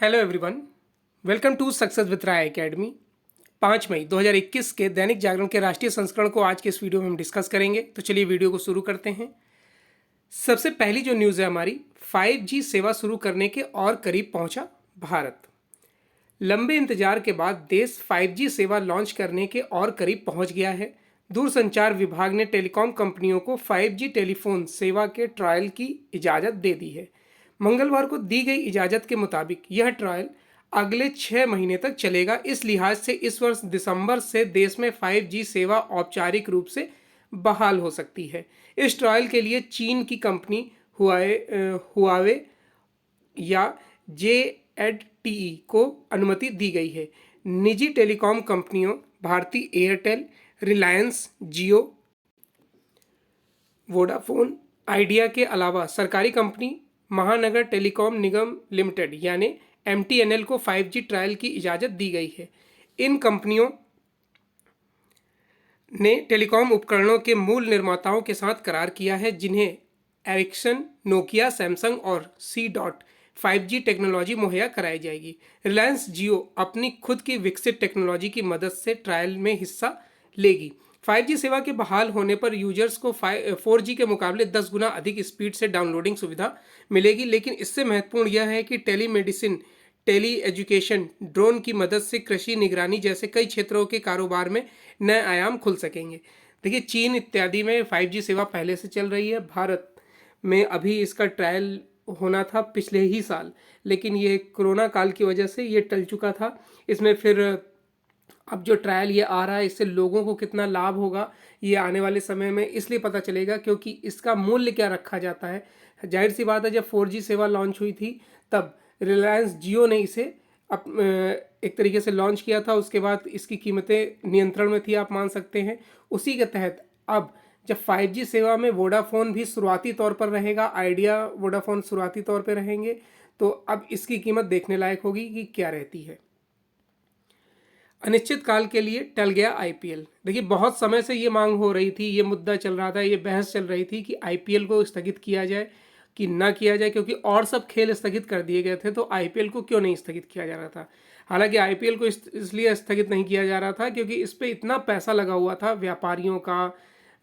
Hello everyone, welcome to success with Rai academy. 5 मई 2021 के दैनिक जागरण के राष्ट्रीय संस्करण को आज के इस वीडियो में हम डिस्कस करेंगे। तो चलिए वीडियो को शुरू करते हैं। सबसे पहली जो न्यूज़ है हमारी, 5G सेवा शुरू करने के और करीब पहुंचा भारत। लंबे इंतजार के बाद देश 5G सेवा लॉन्च करने के और करीब पहुंच गया है। दूरसंचार विभाग ने टेलीकॉम कंपनियों को 5G टेलीफोन सेवा के ट्रायल की इजाज़त दे दी है। मंगलवार को दी गई इजाज़त के मुताबिक यह ट्रायल अगले 6 महीने तक चलेगा। इस लिहाज से इस वर्ष दिसंबर से देश में 5G सेवा औपचारिक रूप से बहाल हो सकती है। इस ट्रायल के लिए चीन की कंपनी हुआवे या JED को अनुमति दी गई है। निजी टेलीकॉम कंपनियों भारती एयरटेल, रिलायंस जियो, वोडाफोन आइडिया के अलावा सरकारी कंपनी महानगर टेलीकॉम निगम लिमिटेड यानी MTNL को 5G ट्रायल की इजाज़त दी गई है। इन कंपनियों ने टेलीकॉम उपकरणों के मूल निर्माताओं के साथ करार किया है, जिन्हें एरिक्सन, नोकिया, सैमसंग और सी डॉट 5G टेक्नोलॉजी मुहैया कराई जाएगी। रिलायंस जियो अपनी खुद की विकसित टेक्नोलॉजी की मदद से ट्रायल में हिस्सा लेगी। 5G सेवा के बहाल होने पर यूजर्स को 4G के मुकाबले 10 गुना अधिक स्पीड से डाउनलोडिंग सुविधा मिलेगी, लेकिन इससे महत्वपूर्ण यह है कि टेलीमेडिसिन, टेली एजुकेशन, ड्रोन की मदद से कृषि निगरानी जैसे कई क्षेत्रों के कारोबार में नए आयाम खुल सकेंगे। देखिए, चीन इत्यादि में 5G सेवा पहले से चल रही है। भारत में अभी इसका ट्रायल होना था पिछले ही साल, लेकिन ये कोरोना काल की वजह से ये टल चुका था। इसमें फिर अब जो ट्रायल ये आ रहा है, इससे लोगों को कितना लाभ होगा ये आने वाले समय में इसलिए पता चलेगा क्योंकि इसका मूल्य क्या रखा जाता है। जाहिर सी बात है, जब 4G सेवा लॉन्च हुई थी तब रिलायंस जियो ने इसे एक तरीके से लॉन्च किया था। उसके बाद इसकी कीमतें नियंत्रण में थी, आप मान सकते हैं। उसी के तहत अब जब 5G सेवा में वोडाफोन भी शुरुआती तौर पर रहेगा, आइडिया, वोडाफोन शुरुआती तौर पर रहेंगे, तो अब इसकी कीमत देखने लायक होगी कि क्या रहती है। अनिश्चित काल के लिए टल गया IPL। देखिए, बहुत समय से ये मांग हो रही थी, ये मुद्दा चल रहा था, ये बहस चल रही थी कि IPL को स्थगित किया जाए कि ना किया जाए, क्योंकि और सब खेल स्थगित कर दिए गए थे, तो IPL को क्यों नहीं स्थगित किया जा रहा था। हालांकि IPL को इसलिए स्थगित नहीं किया जा रहा था क्योंकि इस पर इतना पैसा लगा हुआ था, व्यापारियों का,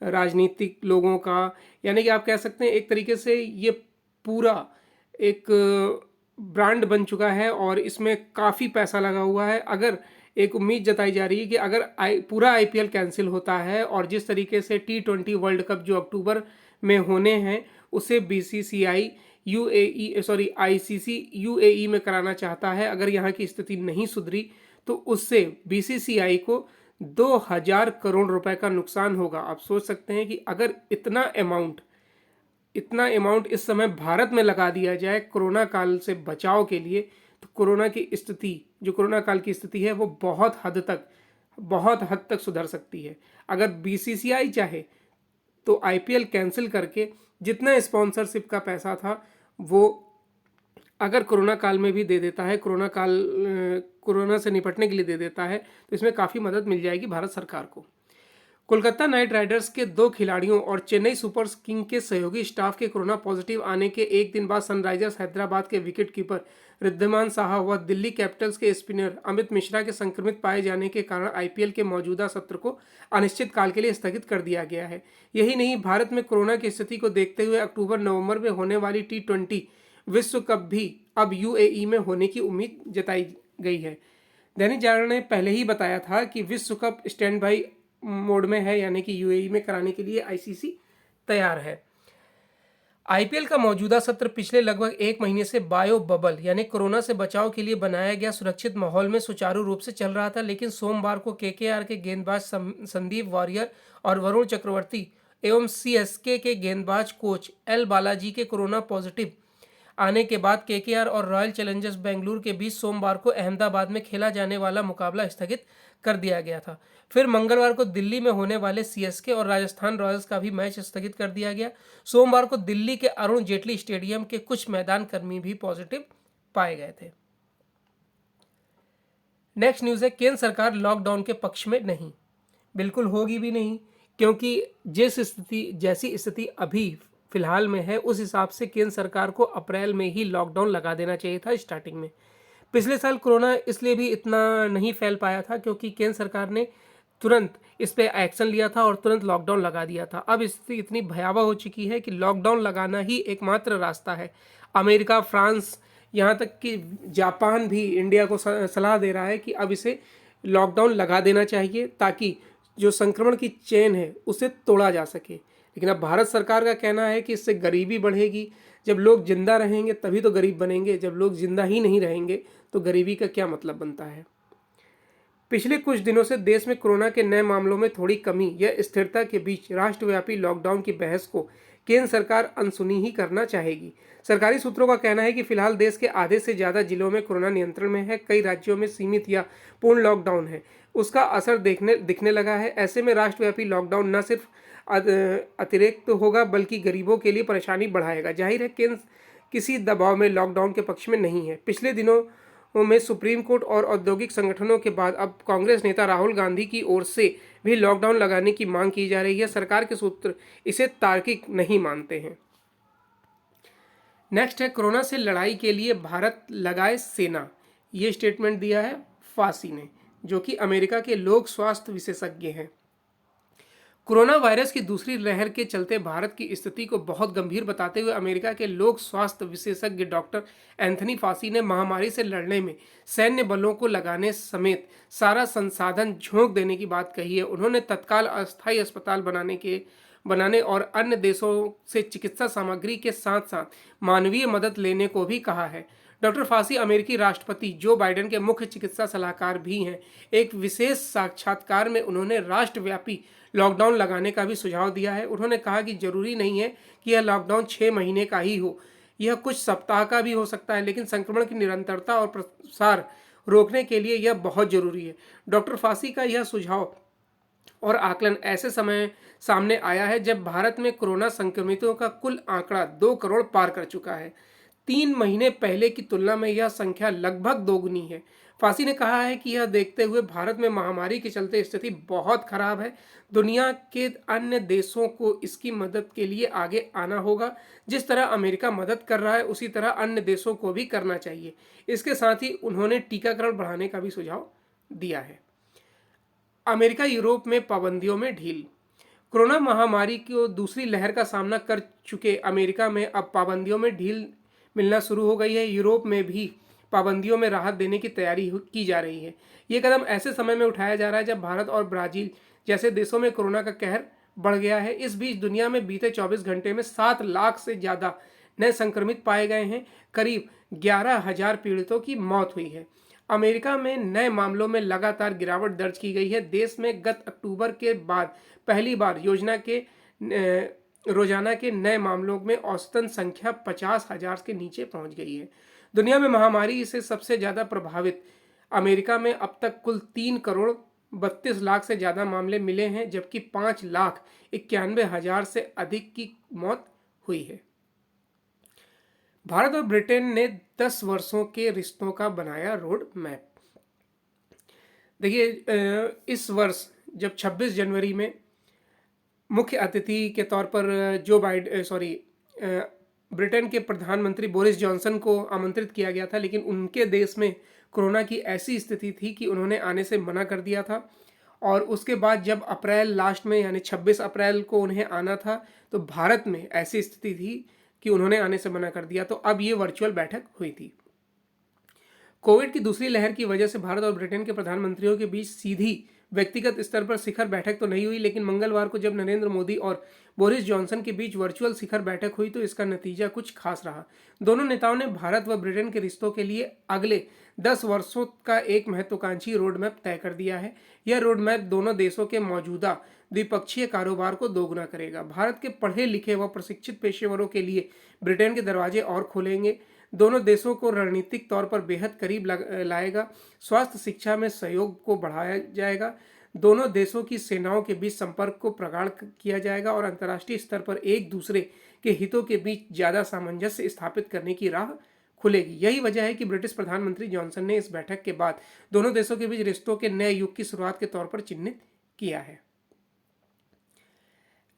राजनीतिक लोगों का, यानी कि आप कह सकते हैं एक तरीके से ये पूरा एक ब्रांड बन चुका है और इसमें काफ़ी पैसा लगा हुआ है। अगर एक उम्मीद जताई जा रही है कि अगर पूरा IPL कैंसिल होता है और जिस तरीके से T20 वर्ल्ड कप जो अक्टूबर में होने हैं उसे ICC UAE में कराना चाहता है, अगर यहाँ की स्थिति नहीं सुधरी तो उससे BCCI को 2000 करोड़ रुपए का नुकसान होगा। आप सोच सकते हैं कि अगर इतना अमाउंट इस समय भारत में लगा दिया जाए कोरोना काल से बचाव के लिए, तो कोरोना काल की स्थिति है वो बहुत हद तक सुधर सकती है। अगर BCCI चाहे तो IPL कैंसिल करके जितना स्पॉन्सरशिप का पैसा था वो अगर कोरोना काल में भी दे देता है, कोरोना से निपटने के लिए दे देता है, तो इसमें काफ़ी मदद मिल जाएगी भारत सरकार को। कोलकाता नाइट राइडर्स के 2 खिलाड़ियों और चेन्नई सुपर किंग के सहयोगी स्टाफ के कोरोना पॉजिटिव आने के एक दिन बाद सनराइजर्स हैदराबाद के विकेटकीपर रिद्धिमान साहा व दिल्ली कैपिटल्स के स्पिनर अमित मिश्रा के संक्रमित पाए जाने के कारण IPL के मौजूदा सत्र को अनिश्चित काल के लिए स्थगित कर दिया गया है। यही नहीं, भारत में कोरोना की स्थिति को देखते हुए अक्टूबर-नवंबर में होने वाली T20 विश्व कप भी अब UAE में होने की उम्मीद जताई गई है। दैनिक जागरण ने पहले ही बताया था कि विश्व कप स्टैंड बाई मोड में है, यानी कि UAE में कराने के लिए ICC तैयार है। IPL का मौजूदा सत्र पिछले लगभग 1 महीने से बायो बबल यानी कोरोना से बचाव के लिए बनाया गया सुरक्षित माहौल में सुचारू रूप से चल रहा था, लेकिन सोमवार को KKR के गेंदबाज संदीप वारियर और वरुण चक्रवर्ती एवं CSK के गेंदबाज कोच L बालाजी के कोरोना पॉजिटिव आने के बाद KKR और रॉयल चैलेंजर्स बेंगलुरु के बीच सोमवार को अहमदाबाद में खेला जाने वाला मुकाबला स्थगित कर दिया गया था। फिर मंगलवार को दिल्ली में होने वाले CSK और राजस्थान रॉयल्स का भी मैच स्थगित कर दिया गया। सोमवार को दिल्ली के अरुण जेटली स्टेडियम के कुछ मैदान कर्मी भी पॉजिटिव पाए गए थे। नेक्स्ट न्यूज़ है, केंद्र सरकार लॉकडाउन के पक्ष में नहीं, बिल्कुल होगी भी नहीं, क्योंकि जैसी स्थिति अभी फिलहाल में है उस हिसाब से केंद्र सरकार को अप्रैल में ही लॉकडाउन लगा देना चाहिए था स्टार्टिंग में। पिछले साल कोरोना इसलिए भी इतना नहीं फैल पाया था क्योंकि केंद्र सरकार ने तुरंत इस पे एक्शन लिया था और तुरंत लॉकडाउन लगा दिया था। अब स्थिति इतनी भयावह हो चुकी है कि लॉकडाउन लगाना ही एकमात्र रास्ता है। अमेरिका, फ्रांस, यहाँ तक कि जापान भी इंडिया को सलाह दे रहा है कि अब इसे लॉकडाउन लगा देना चाहिए ताकि जो संक्रमण की चेन है उसे तोड़ा जा सके। लेकिन अब भारत सरकार का कहना है कि इससे गरीबी बढ़ेगी। जब लोग जिंदा रहेंगे तभी तो गरीब बनेंगे, जब लोग जिंदा ही नहीं रहेंगे तो गरीबी का क्या मतलब बनता है। पिछले कुछ दिनों से देश में कोरोना के नए मामलों में थोड़ी कमी या स्थिरता के बीच राष्ट्रव्यापी लॉकडाउन की बहस को केंद्र सरकार अनसुनी ही करना चाहेगी। सरकारी सूत्रों का कहना है कि फिलहाल देश के आधे से ज़्यादा जिलों में कोरोना नियंत्रण में है। कई राज्यों में सीमित या पूर्ण लॉकडाउन है, उसका असर दिखने लगा है। ऐसे में राष्ट्रव्यापी लॉकडाउन न सिर्फ अतिरिक्त होगा बल्कि गरीबों के लिए परेशानी बढ़ाएगा। जाहिर है केंद्र किसी दबाव में लॉकडाउन के पक्ष में नहीं है। पिछले दिनों में सुप्रीम कोर्ट और औद्योगिक संगठनों के बाद अब कांग्रेस नेता राहुल गांधी की ओर से भी लॉकडाउन लगाने की मांग की जा रही है। सरकार के सूत्र इसे तार्किक नहीं मानते हैं। नेक्स्ट है कोरोना से लड़ाई के लिए भारत लगाए सेना। ये स्टेटमेंट दिया है फासी ने, जो कि अमेरिका के लोक स्वास्थ्य विशेषज्ञ हैं। कोरोना वायरस की दूसरी लहर के चलते भारत की स्थिति को बहुत गंभीर बताते हुए अमेरिका के लोक स्वास्थ्य विशेषज्ञ डॉक्टर एंथनी फासी ने महामारी से लड़ने में सैन्य बलों को लगाने समेत सारा संसाधन झोंक देने की बात कही है। उन्होंने तत्काल अस्थायी अस्पताल बनाने और अन्य देशों से चिकित्सा सामग्री के साथ साथ मानवीय मदद लेने को भी कहा है। डॉक्टर फासी अमेरिकी राष्ट्रपति जो बाइडेन के मुख्य चिकित्सा सलाहकार भी हैं। एक विशेष साक्षात्कार में उन्होंने राष्ट्रव्यापी लॉकडाउन लगाने का भी सुझाव दिया है। उन्होंने कहा कि जरूरी नहीं है कि यह लॉकडाउन 6 महीने का ही हो, यह कुछ सप्ताह का भी हो सकता है, लेकिन संक्रमण की निरंतरता और प्रसार रोकने के लिए यह बहुत जरूरी है। डॉक्टर फासी का यह सुझाव और आकलन ऐसे समय सामने आया है जब भारत में कोरोना संक्रमितों का कुल आंकड़ा 2 करोड़ पार कर चुका है। 3 महीने पहले की तुलना में यह संख्या लगभग दोगुनी है। फांसी ने कहा है कि यह देखते हुए भारत में महामारी के चलते स्थिति बहुत खराब है। दुनिया के अन्य देशों को इसकी मदद के लिए आगे आना होगा। जिस तरह अमेरिका मदद कर रहा है उसी तरह अन्य देशों को भी करना चाहिए। इसके साथ ही उन्होंने टीकाकरण बढ़ाने का भी सुझाव दिया है। अमेरिका यूरोप में पाबंदियों में ढील। कोरोना महामारी की दूसरी लहर का सामना कर चुके अमेरिका में अब पाबंदियों में ढील मिलना शुरू हो गई है। यूरोप में भी पाबंदियों में राहत देने की तैयारी की जा रही है। ये कदम ऐसे समय में उठाया जा रहा है जब भारत और ब्राजील जैसे देशों में कोरोना का कहर बढ़ गया है। इस बीच दुनिया में बीते 24 घंटे में 7 लाख से ज़्यादा नए संक्रमित पाए गए हैं। करीब 11,000 पीड़ितों की मौत हुई है। अमेरिका में नए मामलों में लगातार गिरावट दर्ज की गई है। देश में गत अक्टूबर के बाद पहली बार रोजाना के नए मामलों में औसतन संख्या 50,000 के नीचे पहुंच गई है। दुनिया में महामारी से सबसे ज़्यादा प्रभावित अमेरिका में अब तक कुल 3 करोड़ 32 लाख से ज़्यादा मामले मिले हैं, जबकि 5,91,000 से अधिक की मौत हुई है। भारत और ब्रिटेन ने 10 वर्षों के रिश्तों का बनाया रोड मैप। देखिए, इस वर्ष जब 26 जनवरी में मुख्य अतिथि के तौर पर ब्रिटेन के प्रधानमंत्री बोरिस जॉनसन को आमंत्रित किया गया था, लेकिन उनके देश में कोरोना की ऐसी स्थिति थी कि उन्होंने आने से मना कर दिया था। और उसके बाद जब अप्रैल लास्ट में यानी 26 अप्रैल को उन्हें आना था तो भारत में ऐसी स्थिति थी कि उन्होंने आने से मना कर दिया। तो अब ये वर्चुअल बैठक हुई थी। कोविड की दूसरी लहर की वजह से भारत और ब्रिटेन के प्रधानमंत्रियों के बीच सीधी व्यक्तिगत स्तर पर शिखर बैठक तो नहीं हुई, लेकिन मंगलवार को जब नरेंद्र मोदी और बोरिस जॉनसन के बीच वर्चुअल शिखर बैठक हुई तो इसका नतीजा कुछ खास रहा। दोनों नेताओं ने भारत व ब्रिटेन के रिश्तों के लिए अगले 10 वर्षों का एक महत्वाकांक्षी रोडमैप तय कर दिया है। यह रोडमैप दोनों देशों के मौजूदा द्विपक्षीय कारोबार को दोगुना करेगा। भारत के पढ़े लिखे व प्रशिक्षित पेशेवरों के लिए ब्रिटेन के दरवाजे और खोलेंगे। दोनों देशों को रणनीतिक तौर पर बेहद करीब लाएगा। स्वास्थ्य शिक्षा में सहयोग को बढ़ाया जाएगा। दोनों देशों की सेनाओं के बीच संपर्क को प्रगाढ़ किया जाएगा और अंतर्राष्ट्रीय स्तर पर एक दूसरे के हितों के बीच ज़्यादा सामंजस्य स्थापित करने की राह खुलेगी। यही वजह है कि ब्रिटिश प्रधानमंत्री जॉनसन ने इस बैठक के बाद दोनों देशों के बीच रिश्तों के नए युग की शुरुआत के तौर पर चिन्हित किया है।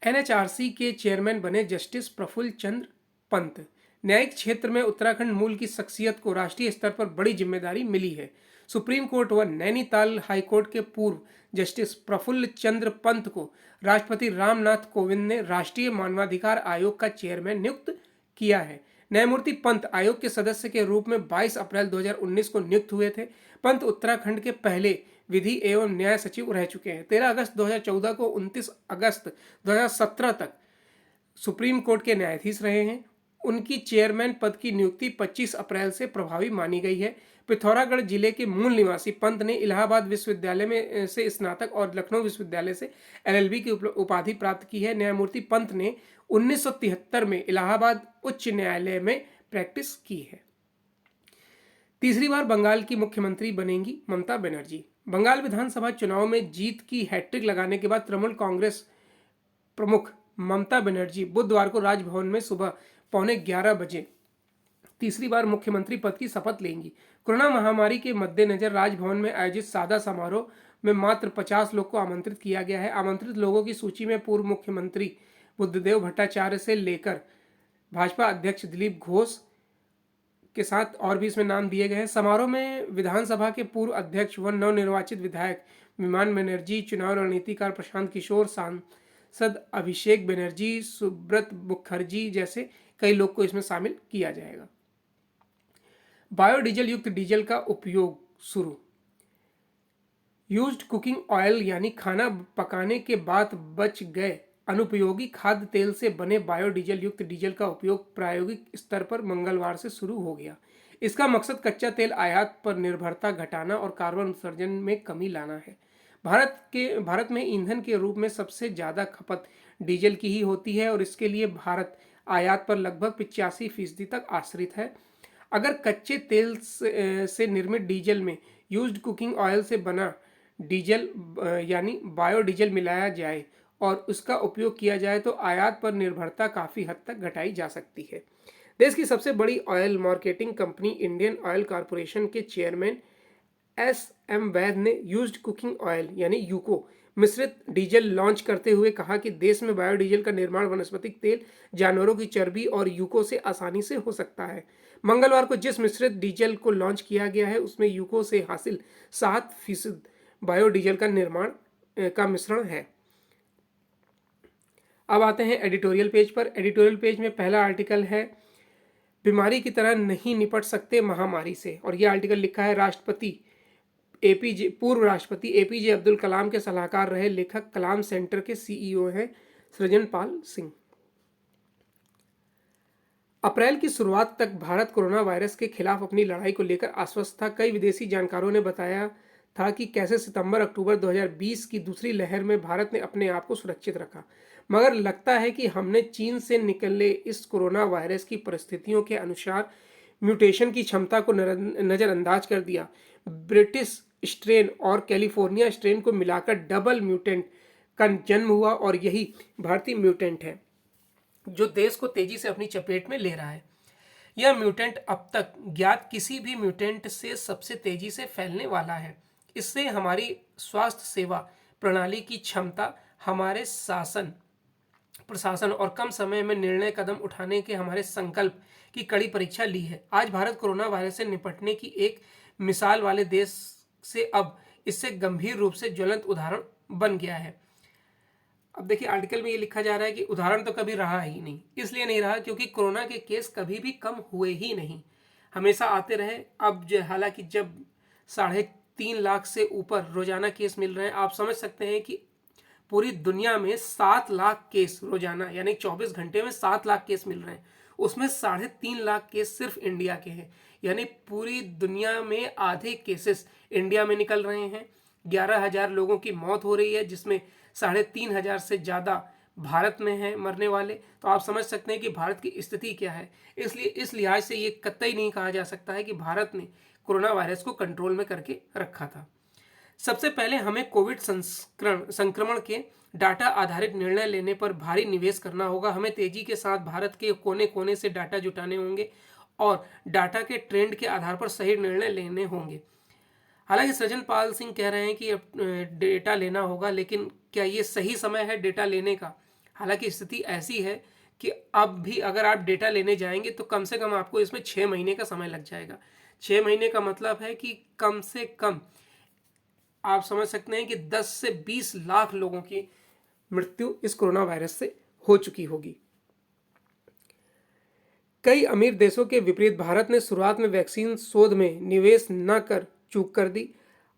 एनएचआरसी के चेयरमैन बने जस्टिस प्रफुल्ल चंद्र पंत। न्यायिक क्षेत्र में उत्तराखंड मूल की शख्सियत को राष्ट्रीय स्तर पर बड़ी जिम्मेदारी मिली है। सुप्रीम कोर्ट व नैनीताल हाईकोर्ट के पूर्व जस्टिस प्रफुल्ल चंद्र पंत को राष्ट्रपति रामनाथ कोविंद ने राष्ट्रीय मानवाधिकार आयोग का चेयरमैन नियुक्त किया है। न्यायमूर्ति पंत आयोग के सदस्य के रूप में 22 अप्रैल 2019 को नियुक्त हुए थे। पंत उत्तराखंड के पहले विधि एवं न्याय सचिव रह चुके हैं। 13 अगस्त 2014 को 29 अगस्त 2017 तक सुप्रीम कोर्ट के न्यायाधीश रहे हैं। उनकी चेयरमैन पद की नियुक्ति 25 अप्रैल से प्रभावी मानी गई है। पिथौरागढ़ जिले के मूल निवासी पंत ने इलाहाबाद विश्वविद्यालय में से स्नातक और लखनऊ विश्वविद्यालय से एलएलबी की उपाधि प्राप्त की है। न्यायमूर्ति पंत ने 1973 में इलाहाबाद उच्च न्यायालय में प्रैक्टिस की है। तीसरी बार बंगाल की मुख्यमंत्री बनेंगी ममता बनर्जी। बंगाल विधानसभा चुनाव में जीत की हैट्रिक लगाने के बाद तृणमूल कांग्रेस प्रमुख ममता बनर्जी बुधवार को राजभवन में सुबह 11:15 बजे तीसरी बार मुख्यमंत्री पद की शपथ लेंगी। कोरोना महामारी के मद्देनजर राजभवन में आयोजित सादा समारोह में मात्र 50 लोग को आमंत्रित किया गया है। आमंत्रित लोगों की सूची में पूर्व मुख्यमंत्री बुद्धदेव भट्टाचार्य से लेकर भाजपा अध्यक्ष दिलीप घोष के साथ और भी इसमें नाम दिए गए हैं। समारोह में विधानसभा के पूर्व अध्यक्ष व नवनिर्वाचित विधायक विमान बनर्जी, चुनाव रणनीतिकार प्रशांत किशोर, सांसद अभिषेक बनर्जी, सुब्रत मुखर्जी जैसे कई लोग को इसमें शामिल किया जाएगा। बायोडीजल युक्त डीजल का उपयोग शुरू। यूज्ड कुकिंग ऑयल यानी खाना पकाने के बाद बच गए अनुपयोगी खाद्य तेल से बने बायोडीजल युक्त डीजल का उपयोग प्रायोगिक स्तर पर मंगलवार से शुरू हो गया। इसका मकसद कच्चा तेल आयात पर निर्भरता घटाना और कार्बन उत्सर्जन में कमी लाना है। भारत में ईंधन के रूप में सबसे ज़्यादा खपत डीजल की ही होती है और इसके लिए भारत आयात पर लगभग 85% तक आश्रित है। अगर कच्चे तेल से निर्मित डीजल में यूज्ड कुकिंग ऑयल से बना डीजल यानी बायोडीजल मिलाया जाए और उसका उपयोग किया जाए तो आयात पर निर्भरता काफ़ी हद तक घटाई जा सकती है। देश की सबसे बड़ी oil marketing company Indian oil corporation के चेयरमैन एस.एम. वैद ने यूज्ड कुकिंग ऑयल यानी यूको मिश्रित डीजल लॉन्च करते हुए कहा कि देश में बायोडीजल का निर्माण वनस्पतिक तेल, जानवरों की चर्बी और यूको से आसानी से हो सकता है। मंगलवार को जिस मिश्रित डीजल को लॉन्च किया गया है उसमें यूको से हासिल 7% बायोडीजल का निर्माण का मिश्रण है। अब आते हैं एडिटोरियल पेज पर। एडिटोरियल पेज में पहला आर्टिकल है बीमारी की तरह नहीं निपट सकते महामारी से, और यह आर्टिकल लिखा है पूर्व राष्ट्रपति एपीजे अब्दुल कलाम के सलाहकार रहे लेखक, कलाम सेंटर के सीईओ हैं सृजनपाल सिंह। अप्रैल की शुरुआत तक भारत कोरोना वायरस के खिलाफ अपनी लड़ाई को लेकर आश्वस्त था। कई विदेशी जानकारों ने बताया था कि कैसे सितंबर-अक्टूबर 2020 की दूसरी लहर में भारत ने अपने आप को सुरक्षित रखा, मगर लगता है कि हमने चीन से निकले इस कोरोना वायरस की परिस्थितियों के अनुसार म्यूटेशन की क्षमता को नज़रअंदाज कर दिया। ब्रिटिश स्ट्रेन और कैलिफोर्निया स्ट्रेन को मिलाकर डबल म्यूटेंट का जन्म हुआ और यही भारतीय म्यूटेंट है जो देश को तेजी से अपनी चपेट में ले रहा है। यह म्यूटेंट अब तक ज्ञात किसी भी म्यूटेंट से सबसे तेजी से फैलने वाला है। इससे हमारी स्वास्थ्य सेवा प्रणाली की क्षमता, हमारे प्रशासन और कम समय में निर्णय कदम उठाने के हमारे संकल्प की कड़ी परीक्षा ली है। आज भारत कोरोना वायरस से निपटने की एक मिसाल वाले देश से अब इससे गंभीर रूप से ज्वलंत उदाहरण बन गया है। अब देखिए आर्टिकल में ये लिखा जा रहा है कि उदाहरण तो कभी रहा ही नहीं। इसलिए नहीं रहा क्योंकि कोरोना के केस कभी भी कम हुए ही नहीं, हमेशा आते रहे। अब हालांकि जब 3.5 लाख से ऊपर रोजाना केस मिल रहे हैं, आप समझ सकते हैं कि पूरी दुनिया में 7 लाख केस रोजाना यानी 24 घंटे में 7 लाख केस मिल रहे हैं, उसमें 3.5 लाख केस सिर्फ इंडिया के हैं। यानी पूरी दुनिया में आधे केसेस इंडिया में निकल रहे हैं। 11,000 लोगों की मौत हो रही है, जिसमें 3,500 से ज़्यादा भारत में हैं मरने वाले। तो आप समझ सकते हैं कि भारत की स्थिति क्या है। इसलिए इस लिहाज से ये कतई नहीं कहा जा सकता है कि भारत ने कोरोना वायरस को कंट्रोल में करके रखा था। सबसे पहले हमें कोविड संक्रमण के डाटा आधारित निर्णय लेने पर भारी निवेश करना होगा। हमें तेजी के साथ भारत के कोने कोने से डाटा जुटाने होंगे और डाटा के ट्रेंड के आधार पर सही निर्णय लेने होंगे। हालांकि सृजनपाल सिंह कह रहे हैं कि डेटा लेना होगा, लेकिन क्या ये सही समय है डेटा लेने का? हालांकि स्थिति ऐसी है कि अब भी अगर आप डेटा लेने जाएंगे तो कम से कम आपको इसमें 6 महीने का समय लग जाएगा। 6 महीने का मतलब है कि कम से कम आप समझ सकते हैं कि 10 से 20 लाख लोगों की मृत्यु इस कोरोना वायरस से हो चुकी होगी। कई अमीर देशों के विपरीत भारत ने शुरुआत में वैक्सीन शोध में निवेश न कर चूक कर दी।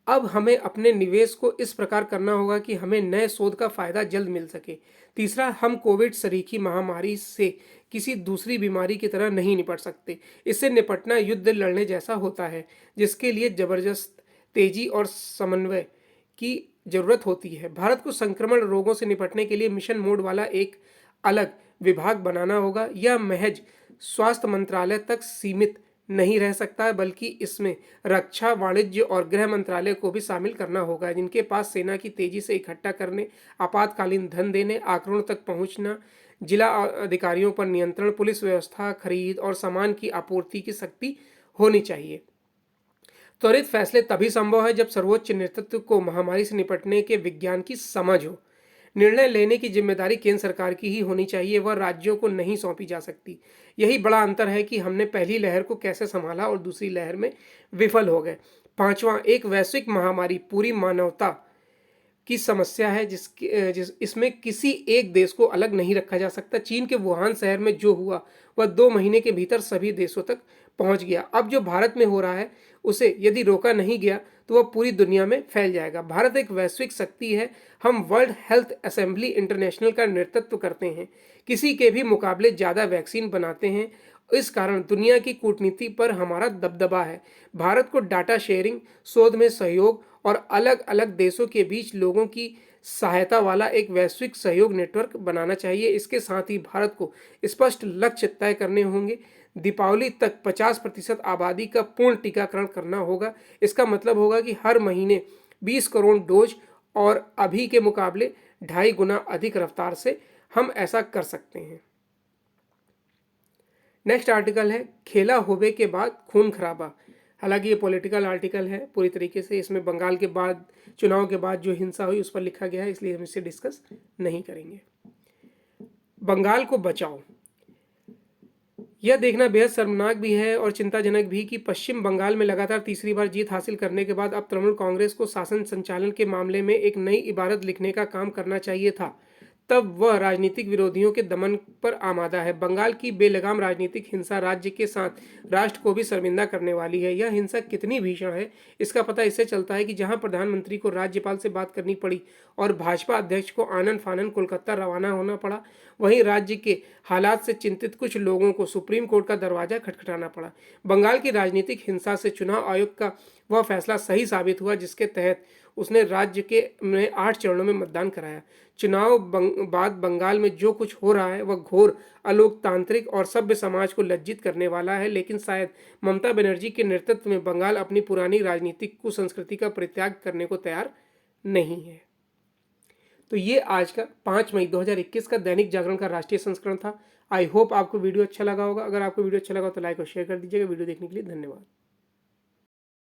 अब हमें अपने निवेश को इस प्रकार करना होगा कि हमें नए शोध का फायदा जल्द मिल सके। तीसरा, हम कोविड सरीखी महामारी से किसी दूसरी बीमारी की तरह नहीं निपट सकते। इससे निपटना युद्ध लड़ने जैसा होता है, जिसके लिए जबरदस्त तेजी और समन्वय की जरूरत होती है। भारत को संक्रमण रोगों से निपटने के लिए मिशन मोड वाला एक अलग विभाग बनाना होगा। यह महज स्वास्थ्य मंत्रालय तक सीमित नहीं रह सकता है, बल्कि इसमें रक्षा, वाणिज्य और गृह मंत्रालय को भी शामिल करना होगा, जिनके पास सेना की तेजी से इकट्ठा करने, आपातकालीन धन देने, आंकड़ों तक पहुंचना, जिला अधिकारियों पर नियंत्रण, पुलिस व्यवस्था, खरीद और सामान की आपूर्ति की शक्ति होनी चाहिए। त्वरित फैसले तभी संभव है जब सर्वोच्च नेतृत्व को महामारी से निपटने के विज्ञान की समझ हो। निर्णय लेने की जिम्मेदारी केंद्र सरकार की ही होनी चाहिए, वह राज्यों को नहीं सौंपी जा सकती। यही बड़ा अंतर है कि हमने पहली लहर को कैसे संभाला और दूसरी लहर में विफल हो गए। पांचवा, एक वैश्विक महामारी पूरी मानवता की समस्या है, इसमें किसी एक देश को अलग नहीं रखा जा सकता। चीन के वुहान शहर में जो हुआ वह 2 महीने के भीतर सभी देशों तक पहुंच गया। अब जो भारत में हो रहा है उसे यदि रोका नहीं गया तो वह पूरी दुनिया में फैल जाएगा। भारत एक वैश्विक शक्ति है। हम वर्ल्ड हेल्थ असेंबली इंटरनेशनल का नेतृत्व करते हैं, किसी के भी मुकाबले ज़्यादा वैक्सीन बनाते हैं। इस कारण दुनिया की कूटनीति पर हमारा दबदबा है। भारत को डाटा शेयरिंग, शोध में सहयोग और अलग अलग देशों के बीच लोगों की सहायता वाला एक वैश्विक सहयोग नेटवर्क बनाना चाहिए। इसके साथ ही भारत को स्पष्ट लक्ष्य तय करने होंगे। दीपावली तक 50% आबादी का पूर्ण टीकाकरण करना होगा। इसका मतलब होगा कि हर महीने 20 करोड़ डोज, और अभी के मुकाबले 2.5 गुना अधिक रफ्तार से हम ऐसा कर सकते हैं। नेक्स्ट आर्टिकल है, खेला होबे के बाद खून खराबा। हालांकि ये पॉलिटिकल आर्टिकल है पूरी तरीके से, इसमें बंगाल के बाद चुनाव के बाद जो हिंसा हुई उस पर लिखा गया है, इसलिए हम इसे डिस्कस नहीं करेंगे। बंगाल को बचाओ। यह देखना बेहद शर्मनाक भी है और चिंताजनक भी कि पश्चिम बंगाल में लगातार तीसरी बार जीत हासिल करने के बाद अब तृणमूल कांग्रेस को शासन संचालन के मामले में एक नई इबारत लिखने का काम करना चाहिए था। तब वह राजनीतिक विरोधियों के दमन पर आमादा है। बंगाल की बेलगाम राजनीतिक हिंसा राज्य के साथ राष्ट्र को भी शर्मिंदा करने वाली है। यह हिंसा कितनी भीषण है इसका पता इससे चलता है कि जहां प्रधानमंत्री को राज्यपाल से बात करनी पड़ी और भाजपा अध्यक्ष को आनन फानन कोलकाता रवाना होना पड़ा, वहीं राज्य के हालात से चिंतित कुछ लोगों को सुप्रीम कोर्ट का दरवाजा खटखटाना पड़ा। बंगाल की राजनीतिक हिंसा से चुनाव आयोग का वह फैसला सही साबित हुआ जिसके तहत उसने राज्य के में 8 चरणों में मतदान कराया। चुनाव बाद बंगाल में जो कुछ हो रहा है वह घोर अलोकतांत्रिक और सभ्य समाज को लज्जित करने वाला है, लेकिन शायद ममता बनर्जी के नेतृत्व में बंगाल अपनी पुरानी राजनीतिक कुसंस्कृति का परित्याग करने को तैयार नहीं है। तो ये आज का 5 मई 2021 का दैनिक जागरण का राष्ट्रीय संस्करण था। आई होप आपको वीडियो अच्छा लगा होगा। अगर आपको वीडियो अच्छा लगा तो लाइक और शेयर कर दीजिएगा। वीडियो देखने के लिए धन्यवाद।